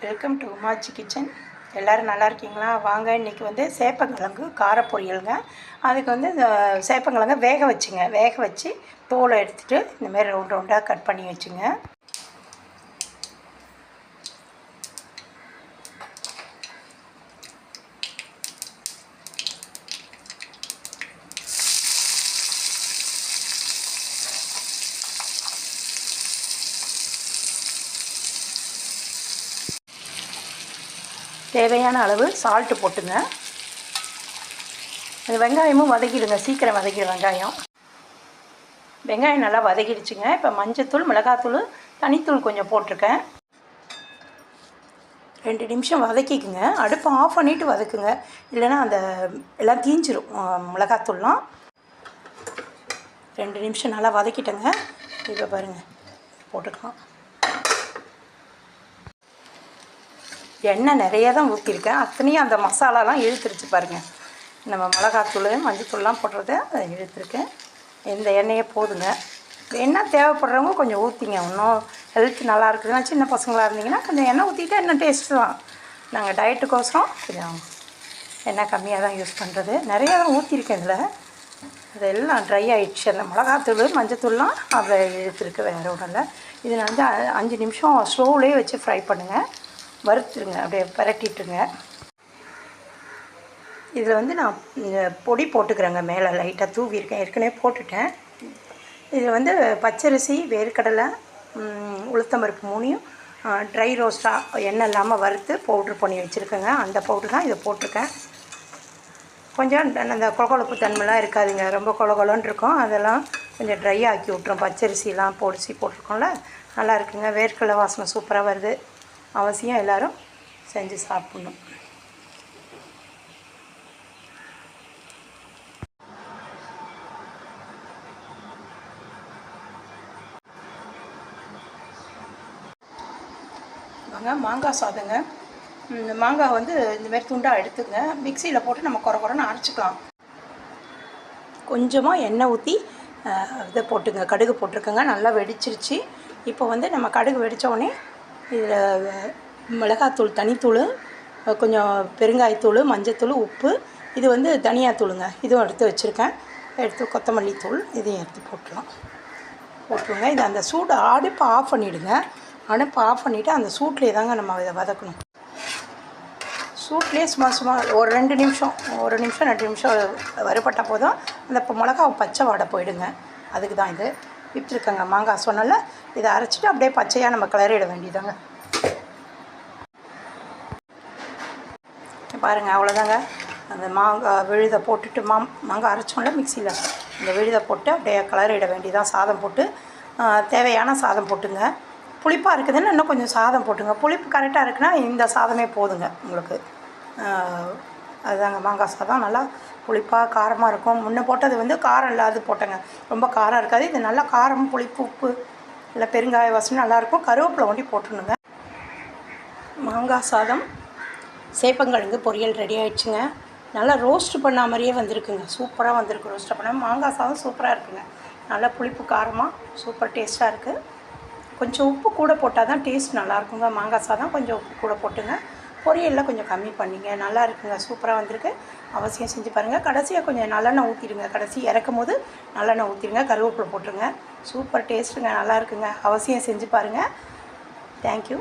Welcome to உமாச்சி kitchen. எல்லோரும் நல்லா இருக்கீங்களா? வாங்க, இன்றைக்கி வந்து சேப்பங்கிழங்கு கார பொரியலுங்க. அதுக்கு வந்து இந்த சேப்பங்கிழங்க வேக வச்சு தோலை எடுத்துகிட்டு இந்தமாரி ரவுண்ட் ரவுண்டாக கட் பண்ணி வச்சுங்க. தேவையான அளவு சால்ட்டு போட்டுங்க. அது வெங்காயமும் வதக்கிடுங்க, சீக்கிரம் வதக்கிடும் வெங்காயம் நல்லா வதக்கிடுச்சுங்க. இப்போ மஞ்சத்தூள், மிளகாத்தூள், தனித்தூள் கொஞ்சம் போட்டிருக்கேன். 2 நிமிஷம் வதக்கிக்குங்க. அடுப்பை ஆஃப் பண்ணிவிட்டு வதக்குங்க, இல்லைன்னா அந்த எல்லாம் தீஞ்சிரும் மிளகாத்தூள்லாம். 2 நிமிஷம் நல்லா வதக்கிட்டேங்க. இப்போ பாருங்கள், போட்டுக்கலாம். எண்ணெய் நிறையா தான் ஊற்றிருக்கேன். அத்தனையும் அந்த மசாலாலாம் இழுத்துருச்சு பாருங்கள். நம்ம மிளகாத்தூள், மஞ்சத்தூள்லாம் போடுறது அதை இழுத்துருக்கேன். இந்த எண்ணெயே போதுங்க. எண்ணெய் தேவைப்படுறவங்க கொஞ்சம் ஊற்றிங்க. இன்னும் ஹெல்த் நல்லா இருக்குதுன்னா, சின்ன பசங்களாக இருந்தீங்கன்னா கொஞ்சம் எண்ணெய் ஊற்றிட்டு இன்னும் டேஸ்ட்டு தான். நாங்கள் டயட்டுக்கோசரம் கொஞ்சம் எண்ணெய் கம்மியாக தான் யூஸ் பண்ணுறது. நிறையா தான் ஊற்றிருக்கேன் இதில். இதெல்லாம் ட்ரை ஆகிடுச்சு. அந்த மிளகாத்தூள், மஞ்சத்தூள்லாம் அதை இழுத்துருக்கு, வேறு ஒன்றும் இல்லை. இதில் வந்து 5 நிமிஷம் ஸ்லோவிலே வச்சு ஃப்ரை பண்ணுங்கள். வறுத்துருங்க, அப்படியே பரட்டிட்டுருங்க. இதில் வந்து நான் பொடி போட்டுக்கிறேங்க, மேலே லைட்டாக தூவியிருக்கேன், ஏற்கனவே போட்டுட்டேன். இதில் வந்து பச்சரிசி, வேர்க்கடலை, உளுத்தம்பருப்பு 3யும் ட்ரை ரோஸ்ட்டாக எண்ணெய் இல்லாமல் வறுத்து பவுட்ரு பண்ணி வச்சுருக்கேங்க. அந்த பவுட்ரு தான் இதை போட்டிருக்கேன். கொஞ்சம் அந்த கொழப்பு தன்மைலாம் இருக்காதுங்க, ரொம்ப கொலன்னு இருக்கும். அதெல்லாம் கொஞ்சம் ட்ரை ஆக்கி விட்ரும். பச்சரிசிலாம் பொடிச்சு போட்டிருக்கோம்ல, நல்லா இருக்குங்க. வேர்க்கடலை வாசனை சூப்பராக வருது. அவசியம் எல்லோரும் செஞ்சு சாப்பிட்ணும். வாங்க, மாங்காய் சாதங்க. இந்த மாங்காய் வந்து இந்தமாரி துண்டாக எடுத்துங்க. மிக்சியில் போட்டு நம்ம குறன்னு அரைச்சிக்கலாம். கொஞ்சமாக எண்ணெய் ஊற்றி இதை போட்டுங்க, கடுகு போட்டிருக்கேங்க. நல்லா வெடிச்சிருச்சு. இப்போ வந்து நம்ம கடுகு வெடித்தோடனே இதில் மிளகாத்தூள், தனித்தூள், கொஞ்சம் பெருங்காயத்தூள், மஞ்சத்தூள், உப்பு, இது வந்து தனியாத்தூளுங்க. இதுவும் எடுத்து வச்சுருக்கேன். எடுத்து கொத்தமல்லி தூள் இதையும் எடுத்து போட்டுருங்க. இது அந்த சூடு அடுப்பை ஆஃப் பண்ணிவிடுங்க. அடுப்பை ஆஃப் பண்ணிவிட்டு அந்த சூட்லேயே தாங்க நம்ம இதை வதக்கணும். சூட்லேயே சும்மா ஒரு 2 நிமிஷம் 2 நிமிஷம் வறுபட்ட போதும் அந்த மிளகா பச்சை வாடை போயிடுங்க. அதுக்கு தான் இது விட்டுருக்கேங்க. மாங்காய் சொன்னால இதை அரைச்சிட்டு அப்படியே பச்சையாக நம்ம கிளறிட வேண்டியதாங்க. பாருங்கள், அவ்வளோதாங்க. அந்த மாங்காய் விழுதை போட்டுட்டு மாங்காய் அரைச்சோம்ல மிக்சியில், இந்த விழுதை போட்டு அப்படியே கிளறிட வேண்டியதான். சாதம் போட்டு தேவையான சாதம் போட்டுங்க. புளிப்பாக இருக்குதுன்னு இன்னும் கொஞ்சம் சாதம் போட்டுங்க. புளிப்பு கரெக்டாக இருக்குன்னா இந்த சாதமே போதுங்க உங்களுக்கு. அதுதாங்க மாங்காய் சாதம். நல்லா புளிப்பாக காரமாக இருக்கும். முன்னே போட்டது வந்து காரம் இல்லாது போட்டேங்க, ரொம்ப காரம் இருக்காது. இது நல்லா காரம், புளிப்பு, உப்பு இல்லை பெருங்காய வாசனை நல்லாயிருக்கும். கருவேப்பிலை ஒண்டி போட்டுணுங்க. மாங்காய் சாதம், சேப்பங்கிழங்கு பொரியல் ரெடி ஆகிடுச்சுங்க. நல்லா ரோஸ்ட் பண்ண மாதிரியே வந்திருக்குங்க. சூப்பராக வந்திருக்கு. ரோஸ்ட் பண்ண மாங்காய் சாதம் சூப்பராக இருக்குங்க. நல்லா புளிப்பு காரமாக சூப்பர் டேஸ்ட்டாக இருக்குது. கொஞ்சம் உப்பு கூட போட்டால் தான் டேஸ்ட் நல்லாயிருக்குங்க. மாங்காய் சாதம் கொஞ்சம் உப்பு கூட போட்டுங்க. பொரியலில் கொஞ்சம் கம்மி பண்ணிங்க. நல்லா இருக்குங்க, சூப்பராக வந்திருக்கு. அவசியம் செஞ்சு பாருங்கள். கடைசியாக கொஞ்சம் நல்லெண்ணெய் ஊற்றிடுங்க. கடைசி இறக்கும் போது நல்லெண்ணெய் ஊற்றிடுங்க, கருவேப்பிலை போட்டுருங்க. சூப்பர் டேஸ்ட்டுங்க, நல்லா இருக்குங்க. அவசியம் செஞ்சு பாருங்கள். தேங்க்யூ.